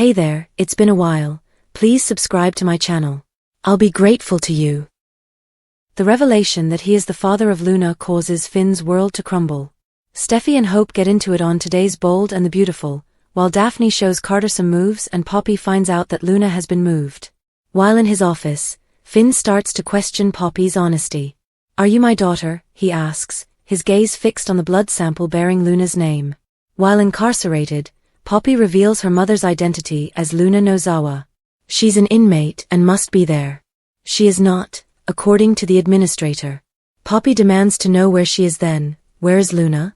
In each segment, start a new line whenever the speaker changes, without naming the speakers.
Hey there, it's been a while. Please subscribe to my channel. I'll be grateful to you. The revelation that he is the father of Luna causes Finn's world to crumble. Steffy and Hope get into it on Today's Bold and the Beautiful, while Daphne shows Carter some moves and Poppy finds out that Luna has been moved. While in his office, Finn starts to question Poppy's honesty. "Are you my daughter?" he asks, his gaze fixed on the blood sample bearing Luna's name. While incarcerated, Poppy reveals her mother's identity as Luna Nozawa. She's an inmate and must be there. She is not, according to the administrator. Poppy demands to know where she is then. Where is Luna?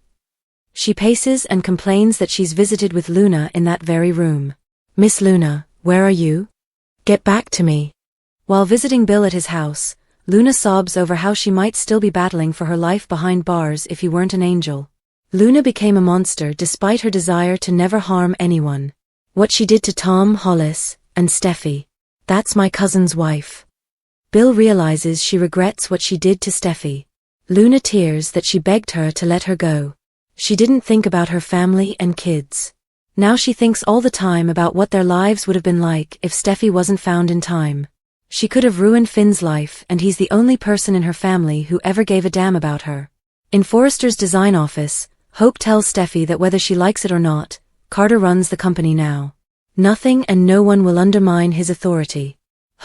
She paces and complains that she's visited with Luna in that very room. "Miss Luna, where are you? Get back to me." While visiting Bill at his house, Luna sobs over how she might still be battling for her life behind bars if he weren't an angel. Luna became a monster despite her desire to never harm anyone. What she did to Tom, Hollis, and Steffy. "That's my cousin's wife." Bill realizes she regrets what she did to Steffy. Luna tears that she begged her to let her go. She didn't think about her family and kids. Now she thinks all the time about what their lives would have been like if Steffy wasn't found in time. She could have ruined Finn's life, and he's the only person in her family who ever gave a damn about her. In Forrester's design office, Hope tells Steffy that whether she likes it or not, Carter runs the company now. Nothing and no one will undermine his authority.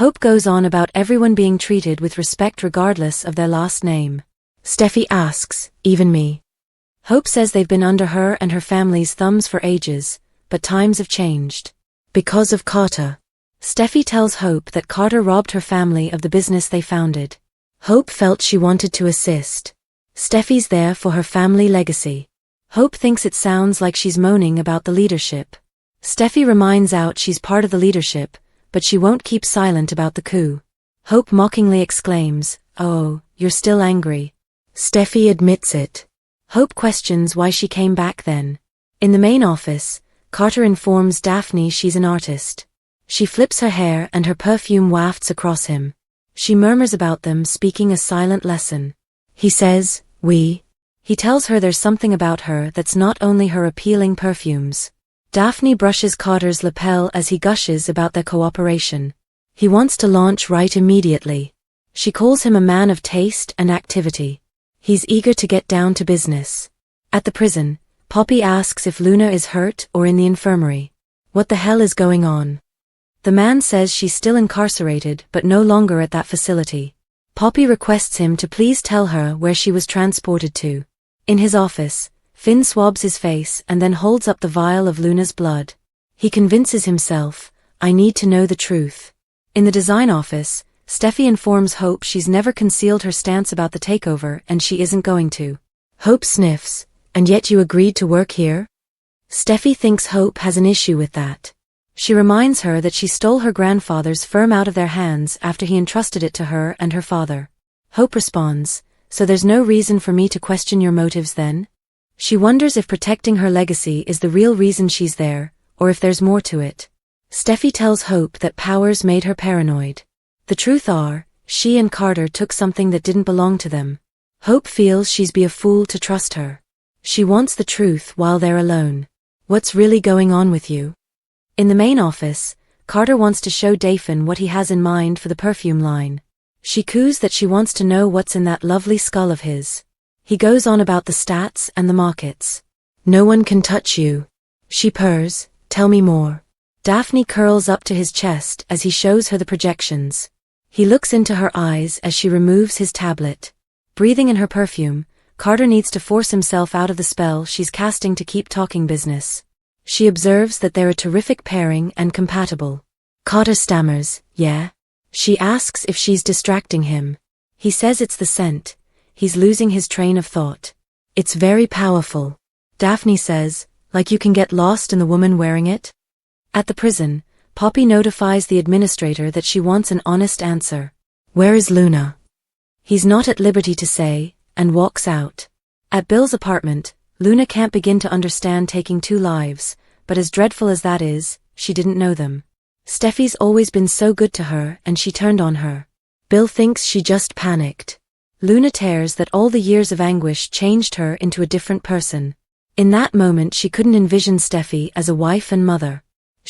Hope goes on about everyone being treated with respect regardless of their last name. Steffy asks, "Even me?" Hope says they've been under her and her family's thumbs for ages, but times have changed. Because of Carter. Steffy tells Hope that Carter robbed her family of the business they founded. Hope felt she wanted to assist. Steffy's there for her family legacy. Hope thinks it sounds like she's moaning about the leadership. Steffy reminds out she's part of the leadership, but she won't keep silent about the coup. Hope mockingly exclaims, "Oh, you're still angry." Steffy admits it. Hope questions why she came back then. In the main office, Carter informs Daphne she's an artist. She flips her hair and her perfume wafts across him. She murmurs about them speaking a silent lesson. He says, "We." He tells her there's something about her that's not only her appealing perfumes. Daphne brushes Carter's lapel as he gushes about their cooperation. He wants to launch right immediately. She calls him a man of taste and activity. He's eager to get down to business. At the prison, Poppy asks if Luna is hurt or in the infirmary. What the hell is going on? The man says she's still incarcerated but no longer at that facility. Poppy requests him to please tell her where she was transported to. In his office, Finn swabs his face and then holds up the vial of Luna's blood. He convinces himself, "I need to know the truth." In the design office, Steffy informs Hope she's never concealed her stance about the takeover and she isn't going to. Hope sniffs, "And yet you agreed to work here?" Steffy thinks Hope has an issue with that. She reminds her that she stole her grandfather's firm out of their hands after he entrusted it to her and her father. Hope responds, "So there's no reason for me to question your motives then?" She wonders if protecting her legacy is the real reason she's there, or if there's more to it. Steffy tells Hope that Powers made her paranoid. The truth are, she and Carter took something that didn't belong to them. Hope feels she'd be a fool to trust her. She wants the truth while they're alone. "What's really going on with you?" In the main office, Carter wants to show Dafin what he has in mind for the perfume line. She coos that she wants to know what's in that lovely skull of his. He goes on about the stats and the markets. "No one can touch you." She purrs, "Tell me more." Daphne curls up to his chest as he shows her the projections. He looks into her eyes as she removes his tablet. Breathing in her perfume, Carter needs to force himself out of the spell she's casting to keep talking business. She observes that they're a terrific pairing and compatible. Carter stammers, "Yeah?" She asks if she's distracting him. He says it's the scent. He's losing his train of thought. "It's very powerful." Daphne says, "Like you can get lost in the woman wearing it?" At the prison, Poppy notifies the administrator that she wants an honest answer. "Where is Luna?" He's not at liberty to say, and walks out. At Bill's apartment, Luna can't begin to understand taking 2 lives, but as dreadful as that is, she didn't know them. Steffy's always been so good to her and she turned on her. Bill thinks she just panicked. Luna tears that all the years of anguish changed her into a different person. In that moment she couldn't envision Steffy as a wife and mother.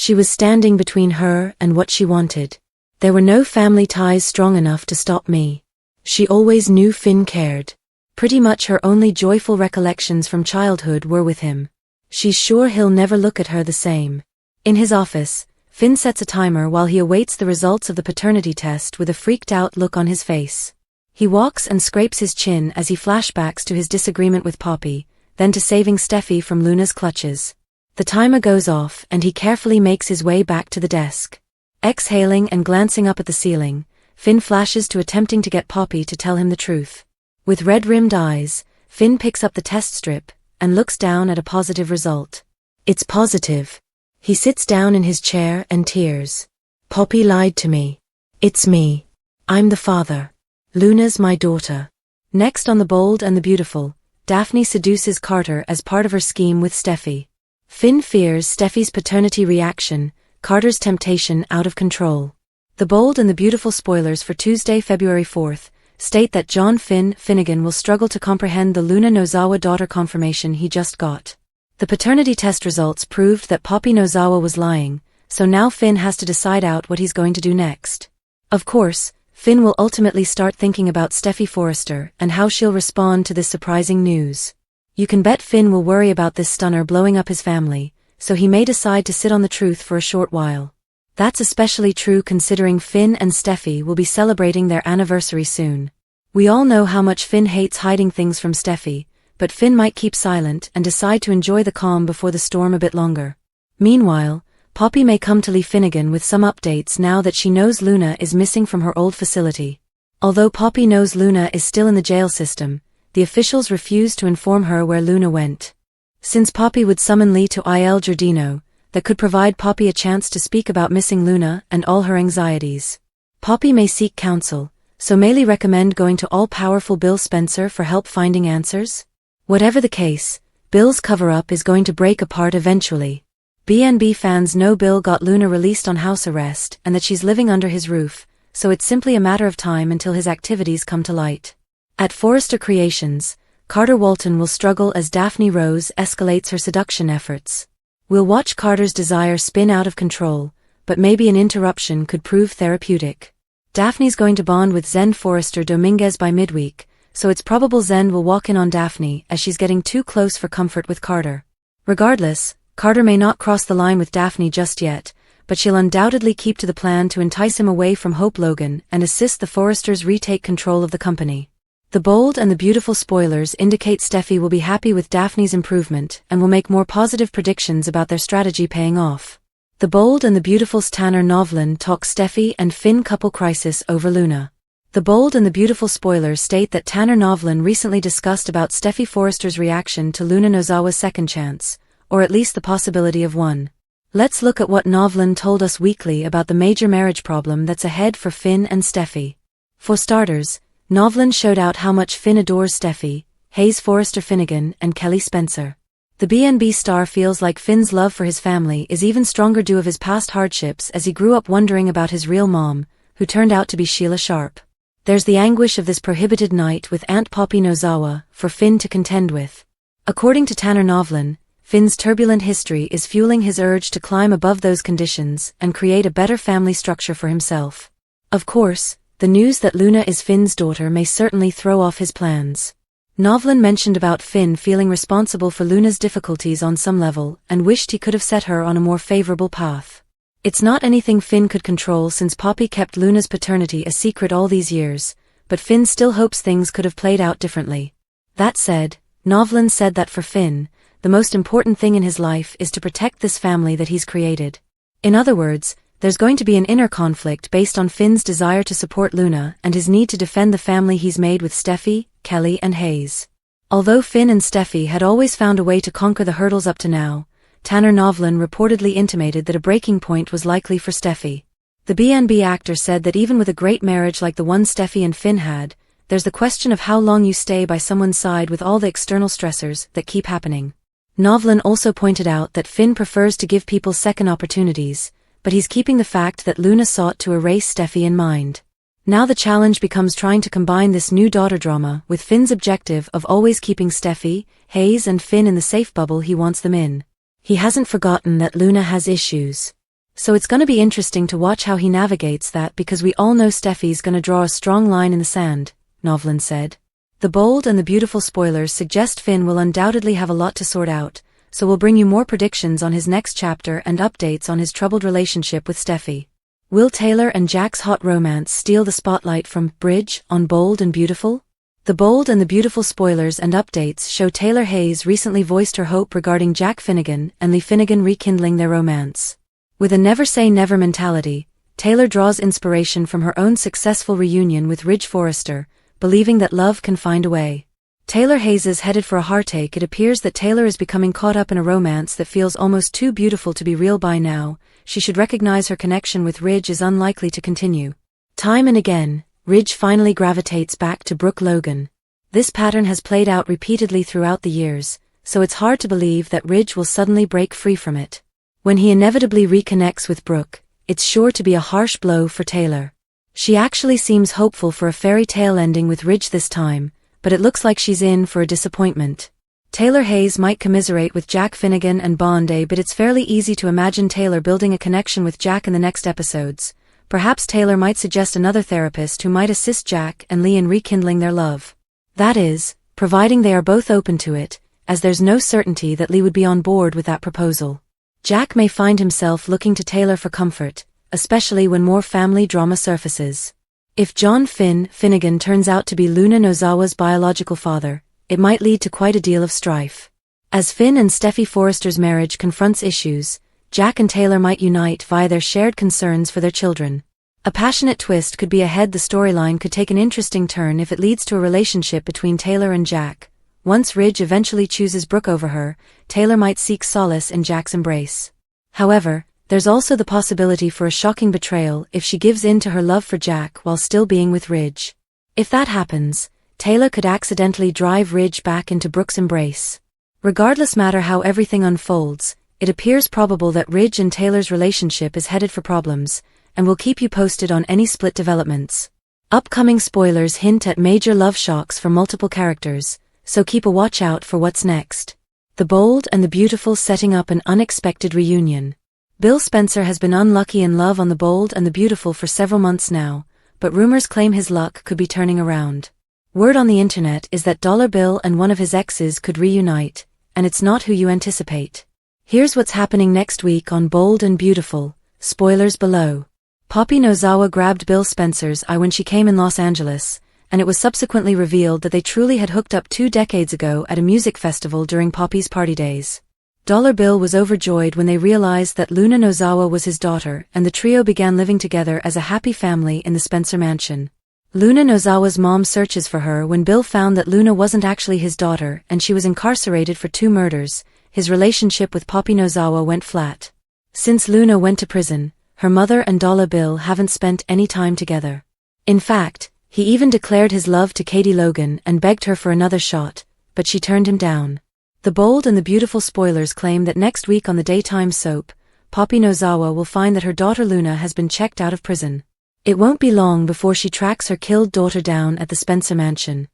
She was standing between her and what she wanted. There were no family ties strong enough to stop me. She always knew Finn cared. Pretty much her only joyful recollections from childhood were with him. She's sure he'll never look at her the same. In his office, Finn sets a timer while he awaits the results of the paternity test with a freaked-out look on his face. He walks and scrapes his chin as he flashbacks to his disagreement with Poppy, then to saving Steffy from Luna's clutches. The timer goes off and he carefully makes his way back to the desk. Exhaling and glancing up at the ceiling, Finn flashes to attempting to get Poppy to tell him the truth. With red-rimmed eyes, Finn picks up the test strip and looks down at a positive result. It's positive. He sits down in his chair and tears. Poppy lied to me. It's me. I'm the father. Luna's my daughter. Next on The Bold and the Beautiful, Daphne seduces Carter as part of her scheme with Steffy. Finn fears Steffy's paternity reaction, Carter's temptation out of control. The Bold and the Beautiful spoilers for Tuesday, February 4th, state that John Finnegan will struggle to comprehend the Luna Nozawa daughter confirmation he just got. The paternity test results proved that Poppy Nozawa was lying, so now Finn has to decide out what he's going to do next. Of course, Finn will ultimately start thinking about Steffy Forrester and how she'll respond to this surprising news. You can bet Finn will worry about this stunner blowing up his family, so he may decide to sit on the truth for a short while. That's especially true considering Finn and Steffy will be celebrating their anniversary soon. We all know how much Finn hates hiding things from Steffy, but Finn might keep silent and decide to enjoy the calm before the storm a bit longer. Meanwhile, Poppy may come to Lee Finnegan with some updates now that she knows Luna is missing from her old facility. Although Poppy knows Luna is still in the jail system, the officials refuse to inform her where Luna went. Since Poppy would summon Lee to Il Giardino, that could provide Poppy a chance to speak about missing Luna and all her anxieties. Poppy may seek counsel, so may Lee recommend going to all-powerful Bill Spencer for help finding answers? Whatever the case, Bill's cover-up is going to break apart eventually. BNB fans know Bill got Luna released on house arrest and that she's living under his roof, so it's simply a matter of time until his activities come to light. At Forrester Creations, Carter Walton will struggle as Daphne Rose escalates her seduction efforts. We'll watch Carter's desire spin out of control, but maybe an interruption could prove therapeutic. Daphne's going to bond with Zen Forrester Dominguez by midweek, so it's probable Zen will walk in on Daphne as she's getting too close for comfort with Carter. Regardless, Carter may not cross the line with Daphne just yet, but she'll undoubtedly keep to the plan to entice him away from Hope Logan and assist the Forresters retake control of the company. The Bold and the Beautiful spoilers indicate Steffy will be happy with Daphne's improvement and will make more positive predictions about their strategy paying off. The Bold and the Beautiful's Tanner Novlin talks Steffy and Finn couple crisis over Luna. The Bold and the Beautiful spoilers state that Tanner Novlin recently discussed about Steffy Forrester's reaction to Luna Nozawa's second chance, or at least the possibility of one. Let's look at what Novlin told us weekly about the major marriage problem that's ahead for Finn and Steffy. For starters, Novlin showed out how much Finn adores Steffy, Hayes Forrester Finnegan and Kelly Spencer. The BNB star feels like Finn's love for his family is even stronger due of his past hardships as he grew up wondering about his real mom, who turned out to be Sheila Sharp. There's the anguish of this prohibited night with Aunt Poppy Nozawa for Finn to contend with. According to Tanner Novlin, Finn's turbulent history is fueling his urge to climb above those conditions and create a better family structure for himself. Of course, the news that Luna is Finn's daughter may certainly throw off his plans. Novlin mentioned about Finn feeling responsible for Luna's difficulties on some level and wished he could have set her on a more favorable path. It's not anything Finn could control since Poppy kept Luna's paternity a secret all these years, but Finn still hopes things could have played out differently. That said, Novlin said that for Finn, the most important thing in his life is to protect this family that he's created. In other words, there's going to be an inner conflict based on Finn's desire to support Luna and his need to defend the family he's made with Steffy, Kelly and Hayes. Although Finn and Steffy had always found a way to conquer the hurdles up to now, Tanner Novlin reportedly intimated that a breaking point was likely for Steffy. The BNB actor said that even with a great marriage like the one Steffy and Finn had, there's the question of how long you stay by someone's side with all the external stressors that keep happening. Novlin also pointed out that Finn prefers to give people second opportunities, but he's keeping the fact that Luna sought to erase Steffy in mind. Now the challenge becomes trying to combine this new daughter drama with Finn's objective of always keeping Steffy, Hayes and Finn in the safe bubble he wants them in. He hasn't forgotten that Luna has issues. So it's gonna be interesting to watch how he navigates that, because we all know Steffy's gonna draw a strong line in the sand, Novlan said. The bold and the beautiful spoilers suggest Finn will undoubtedly have a lot to sort out, so we'll bring you more predictions on his next chapter and updates on his troubled relationship with Steffy. Will Taylor and Jack's hot romance steal the spotlight from Bridge on Bold and Beautiful? The Bold and the Beautiful spoilers and updates show Taylor Hayes recently voiced her hope regarding Jack Finnegan and Lee Finnegan rekindling their romance. With a never-say-never mentality, Taylor draws inspiration from her own successful reunion with Ridge Forrester, believing that love can find a way. Taylor Hayes is headed for a heartache. It appears that Taylor is becoming caught up in a romance that feels almost too beautiful to be real by now. She should recognize her connection with Ridge is unlikely to continue. Time and again, Ridge finally gravitates back to Brooke Logan. This pattern has played out repeatedly throughout the years, so it's hard to believe that Ridge will suddenly break free from it. When he inevitably reconnects with Brooke, it's sure to be a harsh blow for Taylor. She actually seems hopeful for a fairy tale ending with Ridge this time, but it looks like she's in for a disappointment. Taylor Hayes might commiserate with Jack Finnegan and Bondi, but it's fairly easy to imagine Taylor building a connection with Jack in the next episodes. Perhaps Taylor might suggest another therapist who might assist Jack and Lee in rekindling their love. That is, providing they are both open to it, as there's no certainty that Lee would be on board with that proposal. Jack may find himself looking to Taylor for comfort, especially when more family drama surfaces. If John Finnegan turns out to be Luna Nozawa's biological father, it might lead to quite a deal of strife. As Finn and Steffy Forrester's marriage confronts issues, Jack and Taylor might unite via their shared concerns for their children. A passionate twist could be ahead. The storyline could take an interesting turn if it leads to a relationship between Taylor and Jack. Once Ridge eventually chooses Brooke over her, Taylor might seek solace in Jack's embrace. However, there's also the possibility for a shocking betrayal if she gives in to her love for Jack while still being with Ridge. If that happens, Taylor could accidentally drive Ridge back into Brooke's embrace. Regardless matter how everything unfolds, it appears probable that Ridge and Taylor's relationship is headed for problems, and we'll keep you posted on any split developments. Upcoming spoilers hint at major love shocks for multiple characters, so keep a watch out for what's next. The Bold and the Beautiful setting up an unexpected reunion. Bill Spencer has been unlucky in love on The Bold and the Beautiful for several months now, but rumors claim his luck could be turning around. Word on the internet is that Dollar Bill and one of his exes could reunite, and it's not who you anticipate. Here's what's happening next week on Bold and Beautiful. Spoilers below. Poppy Nozawa grabbed Bill Spencer's eye when she came in Los Angeles, and it was subsequently revealed that they truly had hooked up 2 decades ago at a music festival during Poppy's party days. Dollar Bill was overjoyed when they realized that Luna Nozawa was his daughter, and the trio began living together as a happy family in the Spencer mansion. Luna Nozawa's mom searches for her when Bill found that Luna wasn't actually his daughter and she was incarcerated for 2 murders. His relationship with Poppy Nozawa went flat. Since Luna went to prison, her mother and Dollar Bill haven't spent any time together. In fact, he even declared his love to Katie Logan and begged her for another shot, but she turned him down. The Bold and the Beautiful spoilers claim that next week on the daytime soap, Poppy Nozawa will find that her daughter Luna has been checked out of prison. It won't be long before she tracks her killed daughter down at the Spencer mansion.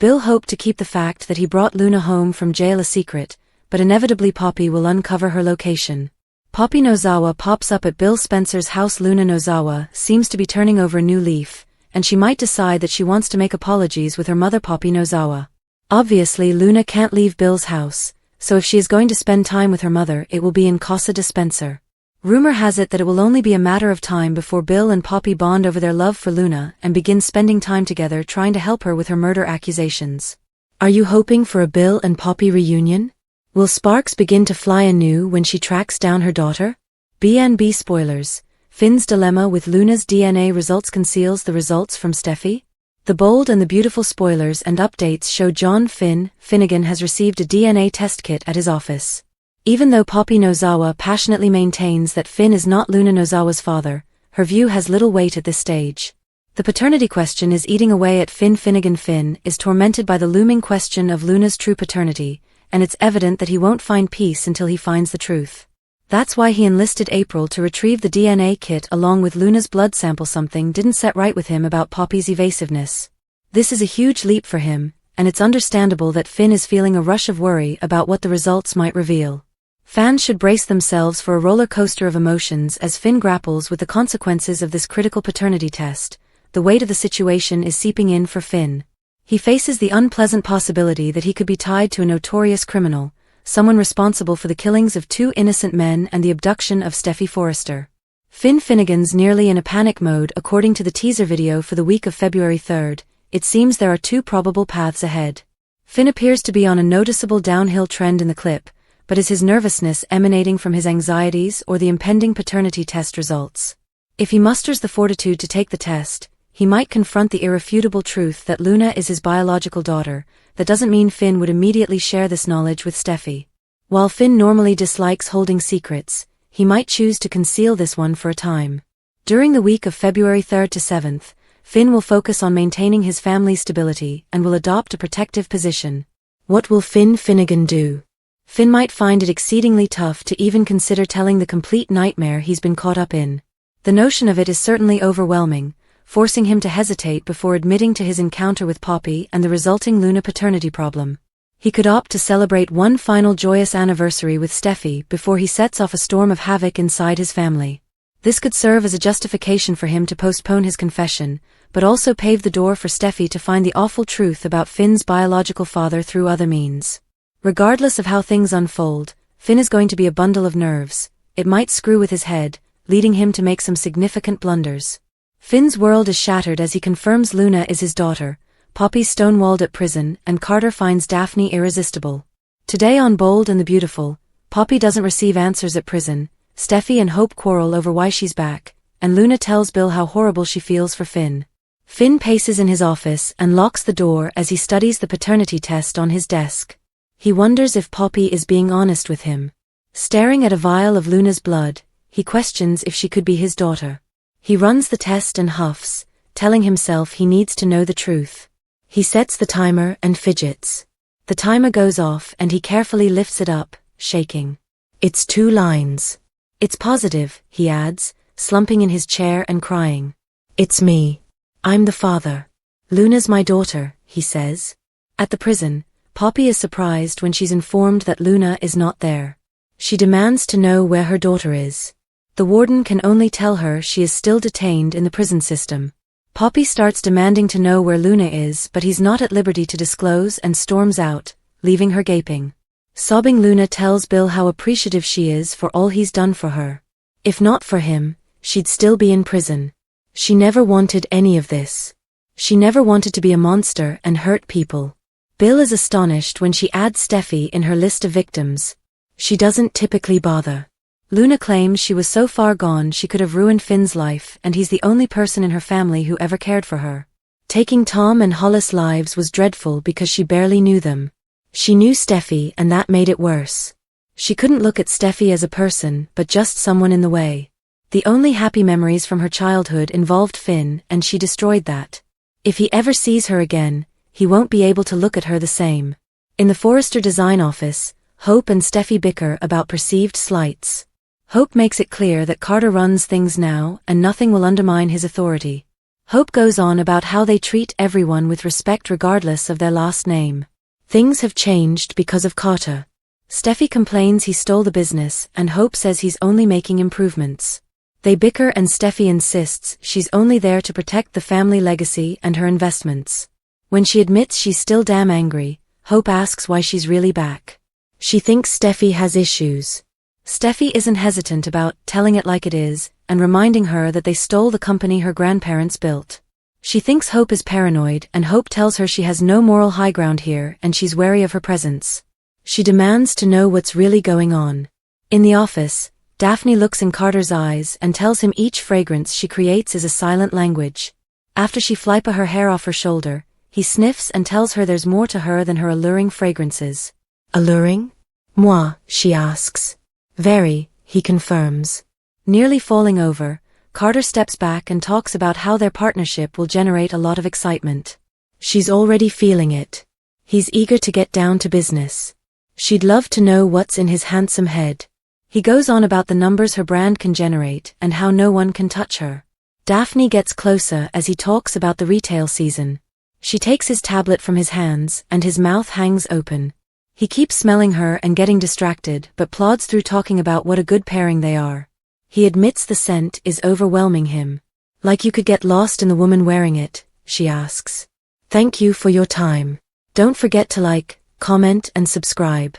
Bill hoped to keep the fact that he brought Luna home from jail a secret, but inevitably Poppy will uncover her location. Poppy Nozawa pops up at Bill Spencer's house. Luna Nozawa seems to be turning over a new leaf, and she might decide that she wants to make apologies with her mother Poppy Nozawa. Obviously Luna can't leave Bill's house, so if she is going to spend time with her mother it will be in Casa de Spencer. Rumor has it that it will only be a matter of time before Bill and Poppy bond over their love for Luna and begin spending time together trying to help her with her murder accusations. Are you hoping for a Bill and Poppy reunion? Will sparks begin to fly anew when she tracks down her daughter? B&B spoilers. Finn's dilemma with Luna's DNA results conceals the results from Steffy? The Bold and the Beautiful spoilers and updates show John Finnegan has received a DNA test kit at his office. Even though Poppy Nozawa passionately maintains that Finn is not Luna Nozawa's father, her view has little weight at this stage. The paternity question is eating away at Finnegan. Finn is tormented by the looming question of Luna's true paternity, and it's evident that he won't find peace until he finds the truth. That's why he enlisted April to retrieve the DNA kit along with Luna's blood sample. Something didn't set right with him about Poppy's evasiveness. This is a huge leap for him, and it's understandable that Finn is feeling a rush of worry about what the results might reveal. Fans should brace themselves for a roller coaster of emotions as Finn grapples with the consequences of this critical paternity test. The weight of the situation is seeping in for Finn. He faces the unpleasant possibility that he could be tied to a notorious criminal, someone responsible for the killings of 2 innocent men and the abduction of Steffy Forrester. Finn Finnegan's nearly in a panic mode according to the teaser video for the week of February 3rd. It seems there are 2 probable paths ahead. Finn appears to be on a noticeable downhill trend in the clip, but is his nervousness emanating from his anxieties or the impending paternity test results? If he musters the fortitude to take the test, he might confront the irrefutable truth that Luna is his biological daughter. That doesn't mean Finn would immediately share this knowledge with Steffy. While Finn normally dislikes holding secrets, he might choose to conceal this one for a time. During the week of February 3rd to 7th, Finn will focus on maintaining his family's stability and will adopt a protective position. What will Finn Finnegan do? Finn might find it exceedingly tough to even consider telling the complete nightmare he's been caught up in. The notion of it is certainly overwhelming, forcing him to hesitate before admitting to his encounter with Poppy and the resulting Luna paternity problem. He could opt to celebrate one final joyous anniversary with Steffy before he sets off a storm of havoc inside his family. This could serve as a justification for him to postpone his confession, but also pave the door for Steffy to find the awful truth about Finn's biological father through other means. Regardless of how things unfold, Finn is going to be a bundle of nerves. It might screw with his head, leading him to make some significant blunders. Finn's world is shattered as he confirms Luna is his daughter, Poppy's stonewalled at prison, and Carter finds Daphne irresistible. Today on Bold and the Beautiful, Poppy doesn't receive answers at prison, Steffy and Hope quarrel over why she's back, and Luna tells Bill how horrible she feels for Finn. Finn paces in his office and locks the door as he studies the paternity test on his desk. He wonders if Poppy is being honest with him. Staring at a vial of Luna's blood, he questions if she could be his daughter. He runs the test and huffs, telling himself he needs to know the truth. He sets the timer and fidgets. The timer goes off and he carefully lifts it up, shaking. It's 2 lines. It's positive, he adds, slumping in his chair and crying. It's me. I'm the father. Luna's my daughter, he says. At the prison, Poppy is surprised when she's informed that Luna is not there. She demands to know where her daughter is. The warden can only tell her she is still detained in the prison system. Poppy starts demanding to know where Luna is, but he's not at liberty to disclose and storms out, leaving her gaping. Sobbing, Luna tells Bill how appreciative she is for all he's done for her. If not for him, she'd still be in prison. She never wanted any of this. She never wanted to be a monster and hurt people. Bill is astonished when she adds Steffy in her list of victims. She doesn't typically bother. Luna claims she was so far gone she could have ruined Finn's life, and he's the only person in her family who ever cared for her. Taking Tom and Hollis' lives was dreadful because she barely knew them. She knew Steffy, and that made it worse. She couldn't look at Steffy as a person, but just someone in the way. The only happy memories from her childhood involved Finn, and she destroyed that. If he ever sees her again, he won't be able to look at her the same. In the Forrester design office, Hope and Steffy bicker about perceived slights. Hope makes it clear that Carter runs things now and nothing will undermine his authority. Hope goes on about how they treat everyone with respect regardless of their last name. Things have changed because of Carter. Steffy complains he stole the business and Hope says he's only making improvements. They bicker and Steffy insists she's only there to protect the family legacy and her investments. When she admits she's still damn angry, Hope asks why she's really back. She thinks Steffy has issues. Steffy isn't hesitant about telling it like it is and reminding her that they stole the company her grandparents built. She thinks Hope is paranoid and Hope tells her she has no moral high ground here and she's wary of her presence. She demands to know what's really going on. In the office, Daphne looks in Carter's eyes and tells him each fragrance she creates is a silent language. After she flips her hair off her shoulder, he sniffs and tells her there's more to her than her alluring fragrances. Alluring? Moi, she asks. Very, he confirms. Nearly falling over, Carter steps back and talks about how their partnership will generate a lot of excitement. She's already feeling it. He's eager to get down to business. She'd love to know what's in his handsome head. He goes on about the numbers her brand can generate and how no one can touch her. Daphne gets closer as he talks about the retail season. She takes his tablet from his hands and his mouth hangs open. He keeps smelling her and getting distracted, but plods through talking about what a good pairing they are. He admits the scent is overwhelming him. Like you could get lost in the woman wearing it, she asks. Thank you for your time. Don't forget to like, comment and subscribe.